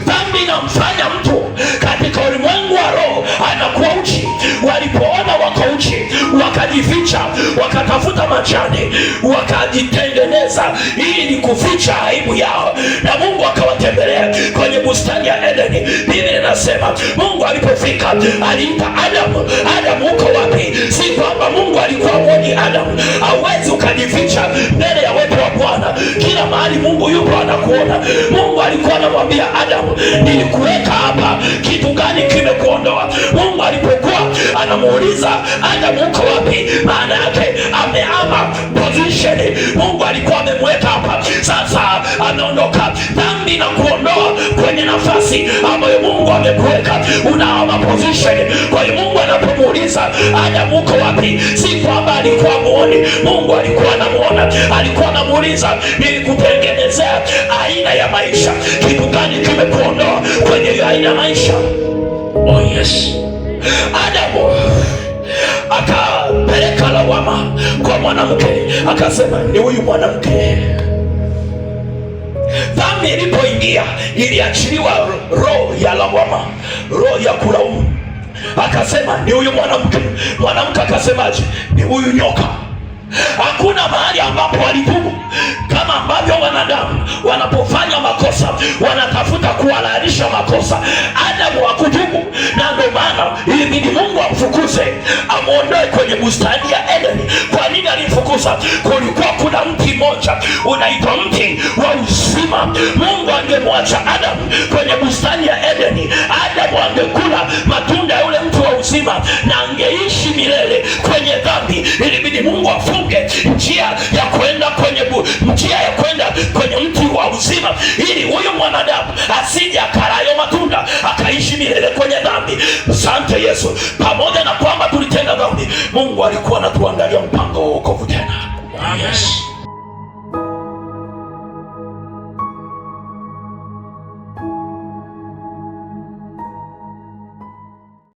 Dhambi inamfanya mtu katika ulimwengu wa roho anakuwa uchi. Walipoona wako uchi, wakajificha, wakatafuta majani, wakajitengeneza ili kuficha aibu yao, na Mungu akawatembelea kwenye bustani ya Edeni. Biblia inasema Mungu alipofika aliita Adamu, Adamu uko wapi? Si kwamba Mungu alikuwa mwoni Adamu. Hauwezi ukajificha mbele ya uwepo wa Bwana. Kila mahali Mungu yupo anakuona. Mungu alikuwa anamwambia Adamu, nilikuweka hapa, kitu gani kimekuondoa? Mungu alipokuwa anamuuliza Adamu uko wapi, maana yake amehama position. Mungu alikuwa amemweka hapa, sasa ameondoka. Dhambi na kuondoa kwenye nafasi ambayo Mungu amekuweka, unahama position. Kwa hiyo Mungu anapomuuliza Adamu uko wapi, si kwamba alikuwa muone. Mungu alikuwa anamuona, alikuwa anamuuliza, nilikutengenezea aina ya maisha, kitu gani kimekuondoa kwenye hiyo aina ya maisha? Oh yes. Adamu akapeleka lawama kwa mwanamke, akasema ni huyu mwanamke. Dhambi ilipoingia iliachiliwa roho ya lawama, roho ya kulaumu. Akasema ni huyu mwanamke. Mwanamke akasemaje? Ni huyu nyoka. Hakuna mahali ambapo walitubu kama ambavyo wanadamu wanapofanya makosa wanatafuta kuhalalisha makosa. Adamu hakutubu, na ndio maana ilibidi Mungu amfukuze, amuondoe kwenye bustani ya Edeni. Kwa nini alimfukuza? Kulikuwa kuna mti mmoja unaitwa mti wa uzima. Mungu angemwacha Adamu kwenye bustani ya Edeni, Adamu angekula matunda ya ule mti wa uzima na angeishi milele kwenye dhambi. Ilibidi Mungu afunge njia ya kwenda kwenye mti wa uzima, ili huyu mwanadamu asije akalayo matunda akaishi milele kwenye dhambi. Asante Yesu. Pamoja na kwamba tulitenda dhambi, Mungu alikuwa anatuandalia mpango wa wokovu tena. Yes.